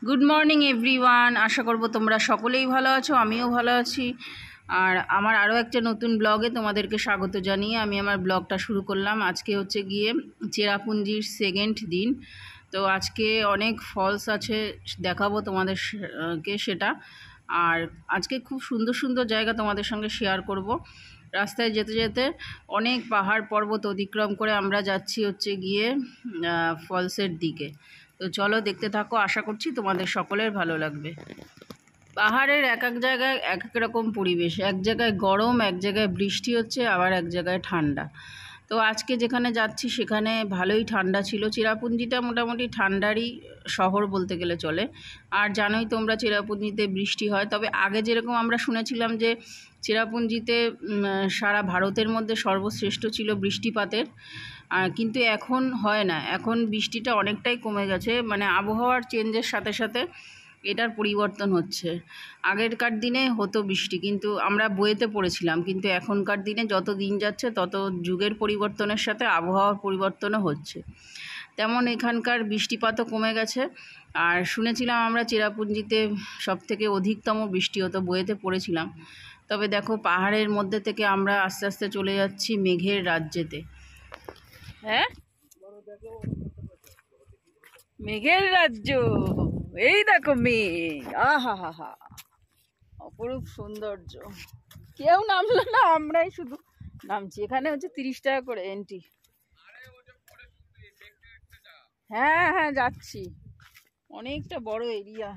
Good morning everyone. আশা করব তোমরা সকলেই ভালো আছো, আমিও ভালো আছি। আর আমার আরও একটা নতুন ব্লগে তোমাদেরকে স্বাগত জানিয়ে আমি আমার ব্লগটা শুরু করলাম। আজকে হচ্ছে গিয়ে চেরাপুঞ্জির সেকেন্ড দিন। তো আজকে অনেক ফলস আছে, দেখাবো তোমাদেরকে সেটা। আর আজকে খুব সুন্দর সুন্দর জায়গা তোমাদের সঙ্গে শেয়ার করব। রাস্তায় যেতে যেতে অনেক পাহাড় পর্বত অতিক্রম করে আমরা যাচ্ছি হচ্ছে গিয়ে ফলসের দিকে। তো চলো দেখতে থাকো, আশা করছি তোমাদের সকলের ভালো লাগবে। পাহাড়ের এক এক জায়গায় এক এক রকম পরিবেশ, এক জায়গায় গরম, এক জায়গায় বৃষ্টি হচ্ছে, আবার এক জায়গায় ঠান্ডা। তো আজকে যেখানে যাচ্ছি সেখানে ভালোই ঠান্ডা ছিল। চেরাপুঞ্জিটা মোটামুটি ঠান্ডারই শহর বলতে গেলে চলে। আর জানোই তোমরা চেরাপুঞ্জিতে বৃষ্টি হয়, তবে আগে যেরকম আমরা শুনেছিলাম যে চেরাপুঞ্জিতে সারা ভারতের মধ্যে সর্বশ্রেষ্ঠ ছিল বৃষ্টিপাতের, কিন্তু এখন হয় না। এখন বৃষ্টিটা অনেকটাই কমে গেছে, মানে আবহাওয়ার চেঞ্জের সাথে সাথে এটার পরিবর্তন হচ্ছে। আগেরকার দিনে হতো বৃষ্টি, কিন্তু আমরা বইতে পড়েছিলাম, কিন্তু এখনকার দিনে যত দিন যাচ্ছে তত যুগের পরিবর্তনের সাথে আবহাওয়ার পরিবর্তনও হচ্ছে। তেমন এখানকার বৃষ্টিপাতও কমে গেছে। আর শুনেছিলাম আমরা চেরাপুঞ্জিতে সবথেকে অধিকতম বৃষ্টি হতো, বইতে পড়েছিলাম। তবে দেখো, পাহাড়ের মধ্যে থেকে আমরা আস্তে আস্তে চলে যাচ্ছি মেঘের রাজ্যেতে। হ্যাঁ, মেঘের রাজ্য। এই দেখো মেঘ, আহা হা হা, অপরূপ সৌন্দর্য। কেউ নামলো না, আমরাই শুধু নামছি। এখানে হচ্ছে 30 টাকা করে এন্ট্রি। হ্যাঁ হ্যাঁ, যাচ্ছি। অনেকটা বড় এরিয়া,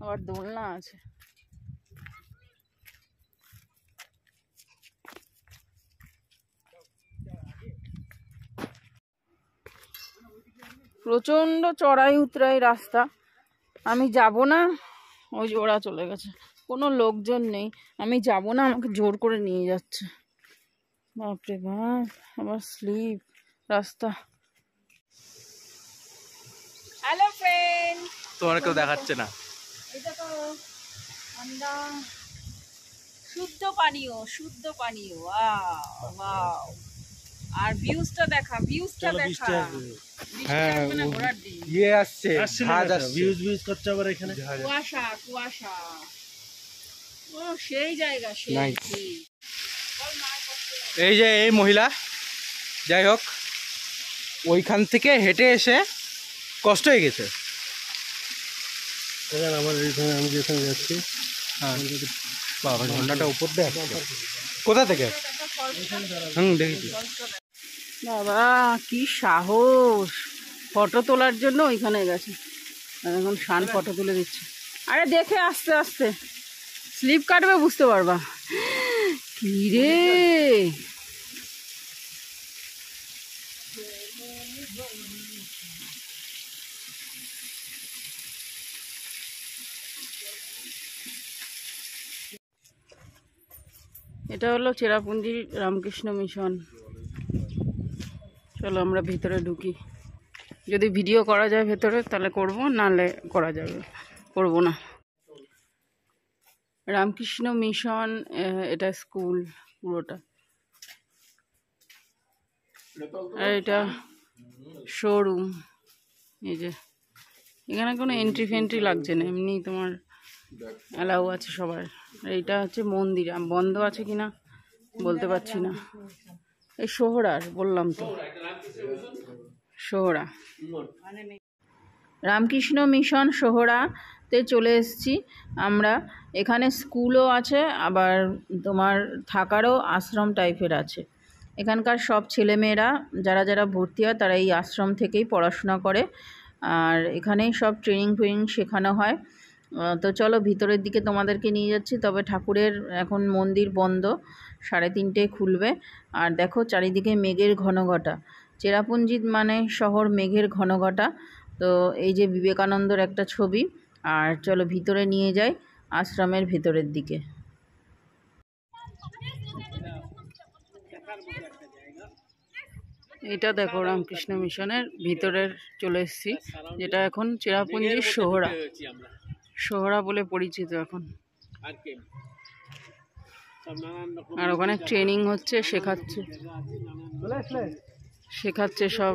আবার দোলনা আছে। প্রচণ্ড চড়াই উতরাই রাস্তা। আমি যাব না, ওই যে ওরা চলে গেছে, কোনো লোকজন নেই। আমি যাব না, আমাকে জোর করে নিয়ে যাচ্ছে। বাপরে বাপ, আবার স্লিপ রাস্তা। হ্যালো ফ্রেন্ড, তোমার কেউ দেখাচ্ছে না। এটা তো ঠান্ডা শুদ্ধ পানীয়, শুদ্ধ পানীয়। ওয়াও, আর ভিউজটা দেখা, ভিউজটা দেখা। হ্যাঁ, ইয়ে আসছে, ভাজ আসছে, ভিউজ করছে আবার এখানে। কুয়াশা কুয়াশা, ও সেই জায়গা, সেই। এই যে এই মহিলা, যাই হোক, ওইখান থেকে হেঁটে এসে কষ্ট হয়ে গেছে। আমার এইখানে, আমি যেখানে যাচ্ছি, হ্যাঁ বাবা, ঝন্ডাটা উপর দিয়ে কোথা থেকে? দেখেছি। বাবা কি সাহস, ফটো তোলার জন্য ওইখানে গেছে। এখন শান ফটো তুলে দিচ্ছে। আরে দেখে আস্তে আস্তে, স্লিপ কাটবে, বুঝতে পারবা। কি রে, এটা হলো চেরাপুঞ্জি রামকৃষ্ণ মিশন। চলো আমরা ভিতরে ঢুকি। যদি ভিডিও করা যায় ভেতরে তাহলে করব, নাহলে করা যাবে, করব না। রামকৃষ্ণ মিশন, এটা স্কুল পুরোটা। আর এটা শোরুম। এই যে এখানে কোনো এন্ট্রি ফেন্ট্রি লাগছে না, এমনি তোমার অ্যালাউ আছে সবার। এইটা হচ্ছে মন্দির, বন্ধ আছে কিনা বলতে পারছি না। এই সোহরার বললাম তো, সোহরা, রামকৃষ্ণ মিশন সোহরাতে চলে এসেছি আমরা। এখানে স্কুলও আছে, আবার তোমার থাকারও আশ্রম টাইপের আছে। এখানকার সব ছেলেমেয়েরা যারা যারা ভর্তি হয় তারা এই আশ্রম থেকেই পড়াশোনা করে। আর এখানেই সব ট্রেনিং শেখানো হয়। তো চলো ভিতরের দিকে তোমাদেরকে নিয়ে যাচ্ছি। তবে ঠাকুরের এখন মন্দির বন্ধ, 3:30 খুলবে। আর দেখো চারিদিকে মেঘের ঘনঘটা। চেরাপুঞ্জি মানে শহর মেঘের ঘনঘটা। তো এই যে বিবেকানন্দর একটা ছবি। আর চলো ভিতরে নিয়ে যাই, আশ্রমের ভেতরের দিকে। এটা দেখো রামকৃষ্ণ মিশনের ভিতরের চলে এসেছি, যেটা এখন চেরাপুঞ্জির সোহরা বলে পরিচিত এখন। আর ওখানে ট্রেনিং হচ্ছে, শেখাচ্ছে সব।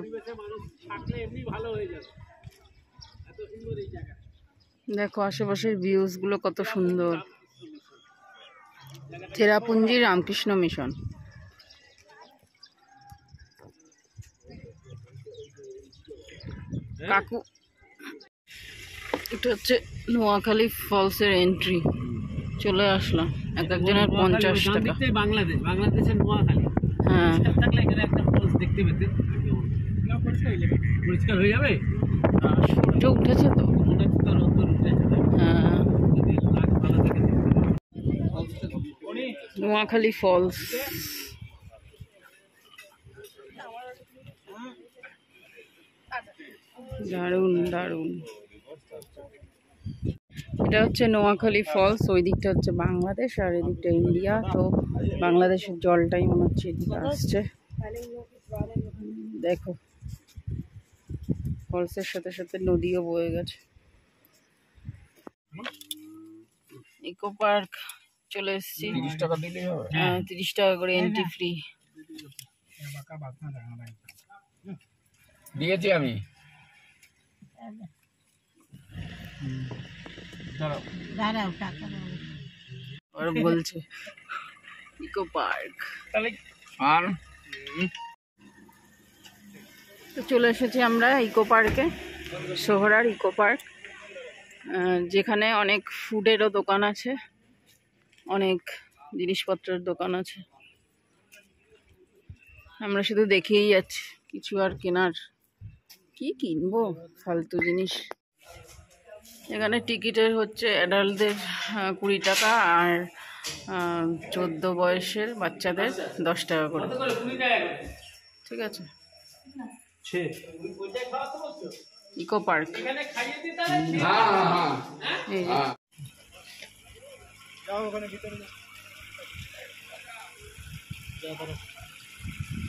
দেখো আশেপাশের ভিউজ গুলো কত সুন্দর। চেরাপুঞ্জি রামকৃষ্ণ মিশন। কাকু, এটা হচ্ছে নোয়াখালী ফলসের এন্ট্রি। চলে আসলাম। একজনের 50 টাকা। বাংলাদেশের নোয়াখালী। হ্যাঁ, থাকলে এখানে একটা ফলস দেখতে পেতে পরিষ্কার হয়ে যাবে। সূর্য উঠেছে তো। হ্যাঁ, নোয়াখালী ফলস। দারুণ দারুণ। এটা হচ্ছে নোয়াখালী ফলস। ওই দিকটা হচ্ছে বাংলাদেশ আর এদিকটা ইন্ডিয়া। তো বাংলাদেশের জলটাই মনে হচ্ছে এদিকে আসছে। দেখো ফলসের সাথে সাথে নদীও বয়ে গেছে। ইকো পার্ক চলে এসেছি। 30 টাকা দিলেই হবে। 30 টাকা করে এন্ট্রি ফ্রি। দিয়েছি আমি। আর বলছে ইকো পার্ক। আর তো চলে এসেছি আমরা ইকো পার্কে, সোহরার ইকো পার্ক, যেখানে অনেক ফুডেরও দোকান আছে, অনেক জিনিসপত্রের দোকান আছে। আমরা শুধু দেখেই যাচ্ছি, কিছু আর কেনার কি কিনবো, ফালতু জিনিস। এখানে টিকিটের হচ্ছে অ্যাডাল্টদের 20 টাকা আর 14 বয়সের বাচ্চাদের 10 টাকা করে। ঠিক আছে। Eco park.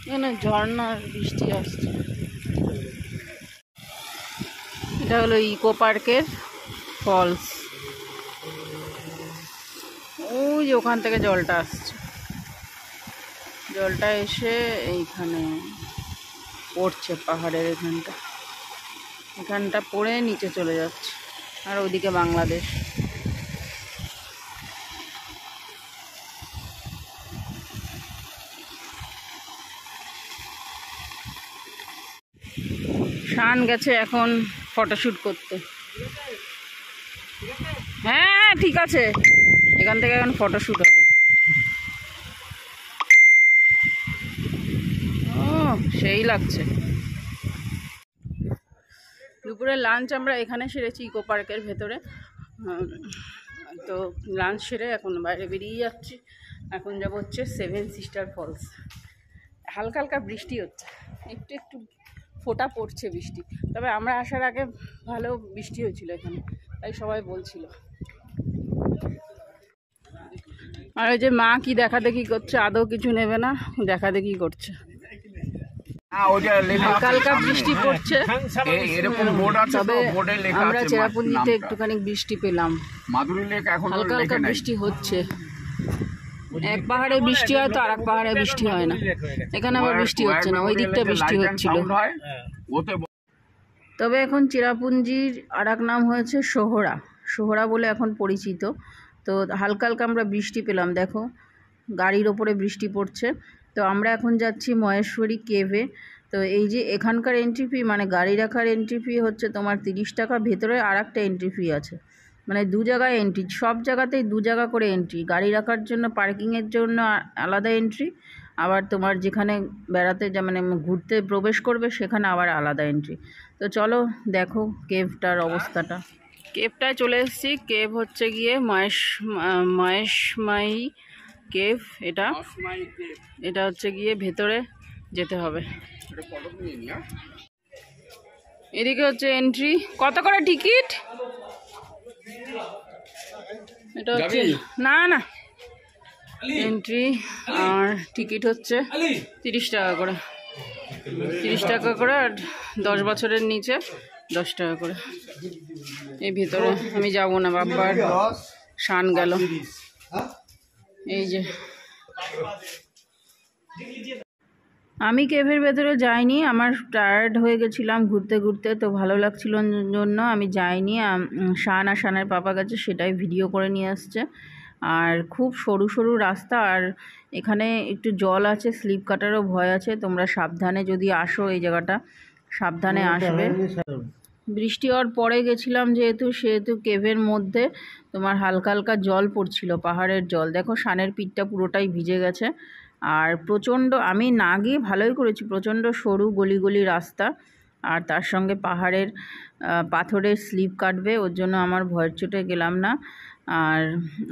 এখানে ঝর্ণার বৃষ্টি আসছে। এটা হলো ইকো পার্কের ফলস। ওই যে ওখান থেকে জলটা আসছে, জলটা এসে এইখানে পড়ছে পাহাড়ের এখানটা পড়ে নিচে চলে যাচ্ছে। আর ওইদিকে বাংলাদেশ। শান গেছে এখন ফটোশ্যুট করতে। হ্যাঁ ঠিক আছে, এখান থেকে এখন ফটোশ্যুট হবে। ও সেই লাগছে। দুপুরে লাঞ্চ আমরা এখানে সেরেছি ইকো পার্কের ভেতরে। তো লাঞ্চ সেরে এখন বাইরে বেরিয়ে যাচ্ছি। এখন যাব হচ্ছে 7 সিস্টার ফলস। হালকা হালকা বৃষ্টি হচ্ছে, একটু একটু ফোঁটা পড়ছে বৃষ্টি। তবে আমরা আসার আগে ভালো বৃষ্টি হয়েছিল এখানে, তাই সবাই বলছিল। আর ওই যে মা কি দেখা দেখি করছে, আদৌ কিছু নেবে না, দেখা দেখি করছে। হালকা হালকা বৃষ্টি পড়ছে। তবে আমরা চেরাপুঞ্জিতে একটুখানি বৃষ্টি পেলাম, হালকা হালকা বৃষ্টি হচ্ছে। এক পাহাড়ে বৃষ্টি হয় তো আর এক পাহাড়ে বৃষ্টি হয় না। এখানে আবার বৃষ্টি হচ্ছে না, ওই দিকটা বৃষ্টি হচ্ছিল। তবে এখন চেরাপুঞ্জির আর এক নাম হয়েছে সোহরা, সোহরা বলে এখন পরিচিত। তো হালকা হালকা আমরা বৃষ্টি পেলাম, দেখো গাড়ির ওপরে বৃষ্টি পড়ছে। তো আমরা এখন যাচ্ছি মহেশ্বরী কেভে। তো এই যে এখানকার এন্ট্রি ফি, মানে গাড়ি রাখার এন্ট্রি ফি হচ্ছে তোমার 30 টাকা। ভেতরে আর একটা এন্ট্রি ফি আছে, মানে 2 জায়গায় এন্ট্রি। সব জায়গাতেই 2 জায়গা করে এন্ট্রি। গাড়ি রাখার জন্য, পার্কিংয়ের জন্য আলাদা এন্ট্রি, আবার তোমার যেখানে বেড়াতে মানে ঘুরতে প্রবেশ করবে সেখানে আবার আলাদা এন্ট্রি। তো চলো দেখো কেভটার অবস্থাটা। কেভটায় চলে এসেছি। কেভ হচ্ছে গিয়ে মহেশমাই কেভ। এটা হচ্ছে গিয়ে ভেতরে যেতে হবে। এদিকে হচ্ছে এন্ট্রি। কত করে টিকিট? এটা হচ্ছে না না এন্ট্রি, আর টিকিট হচ্ছে 30 টাকা করে। 30 টাকা করে, আর 10 বছরের নিচে 10 টাকা করে। এই ভিতরে আমি যাব না, বাবার শান গেল। এই যে আমি কেভের ভেতরে যাইনি, আমার টায়ার্ড হয়ে গেছিলাম ঘুরতে ঘুরতে, তো ভালো লাগছিল জন্য আমি যাইনি। শান আর শানের পাপা গেছে, সেটাই ভিডিও করে নিয়ে আসছে। আর খুব সরু সরু রাস্তা, আর এখানে একটু জল আছে, স্লিপ কাটারও ভয় আছে। তোমরা সাবধানে যদি আসো এই জায়গাটা, সাবধানে আসবে। বৃষ্টি হওয়ার পরে গেছিলাম সেহেতু কেভের মধ্যে তোমার হালকা হালকা জল পড়ছিল, পাহাড়ের জল। দেখো শানের পিঠটা পুরোটাই ভিজে গেছে। আর প্রচণ্ড, আমি না গিয়ে ভালোই করেছি, প্রচণ্ড সরু গলি গলি রাস্তা, আর তার সঙ্গে পাহাড়ের পাথরের স্লিপ কাটবে, ওর জন্য আমার ভয়ের চোটে গেলাম না। আর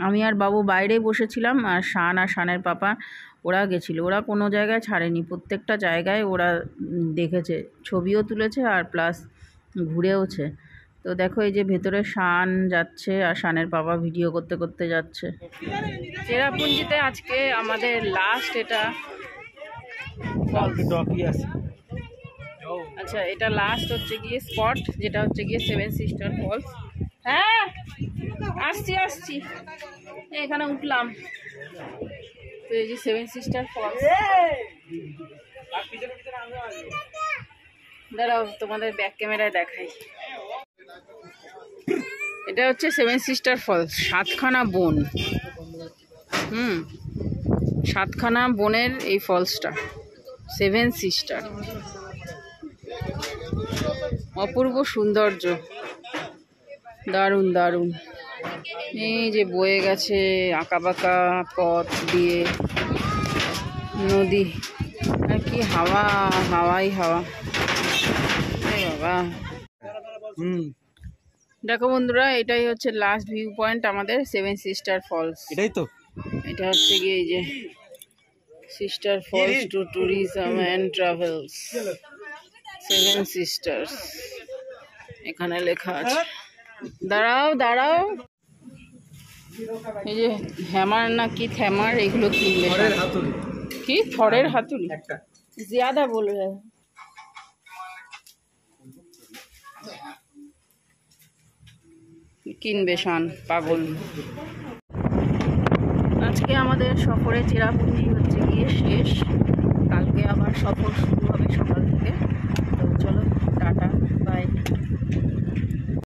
আমি আর বাবু বাইরে বসেছিলাম, আর শান আর শানের পাপা ওরা গেছিলো। ওরা কোনো জায়গায় ছাড়েনি, প্রত্যেকটা জায়গায় ওরা দেখেছে, ছবিও তুলেছে আর প্লাস ঘুরেওছে। তো দেখো এই যে ভেতরে শান যাচ্ছে আর শানের বাবা ভিডিও করতে করতে যাচ্ছে। চেরাপুঞ্জিতে আজকে আমাদের লাস্ট এটা আচ্ছা, এটা লাস্ট হচ্ছে গিয়ে স্পট, যেটা হচ্ছে গিয়ে 7 সিস্টার ফলস। হ্যাঁ আসছি এখানে উঠলাম। তো এই যে 7 সিস্টার ফলস, দাঁড়াও তোমাদের ব্যাক ক্যামেরায় দেখাই। এটা হচ্ছে 7 সিস্টার ফলস, 7খানা বোন। 7খানা বোনের এই ফলসটা 7 সিস্টার। অপূর্ব সৌন্দর্য, দারুণ দারুণ। এই যে বয়ে গেছে আঁকাবাঁকা পথ দিয়ে নদী, আর কি হাওয়া, হাওয়াই হাওয়া বাবা। দেখো বন্ধুরা, এটাই হচ্ছে লাস্ট ভিউ পয়েন্ট আমাদের 7 সিস্টার ফলস। এটাই তো, এটা হচ্ছে গিয়ে এই যে sister falls to tourism and travels 7 sisters, এখানে লেখা আছে। দাঁড়াও, এই যে হ্যামার না কি থ্যামার, এগুলো কিনবে। কি থরের হাতুড়ি? জ্যাদা বল রে। কিনবে শান, পাগল। আজকে আমাদের সফরে চেরাপুঞ্জি হচ্ছে গিয়ে শেষ, কালকে আবার সফর শুরু হবে সকাল থেকে। তো চলো টাটা, বাই।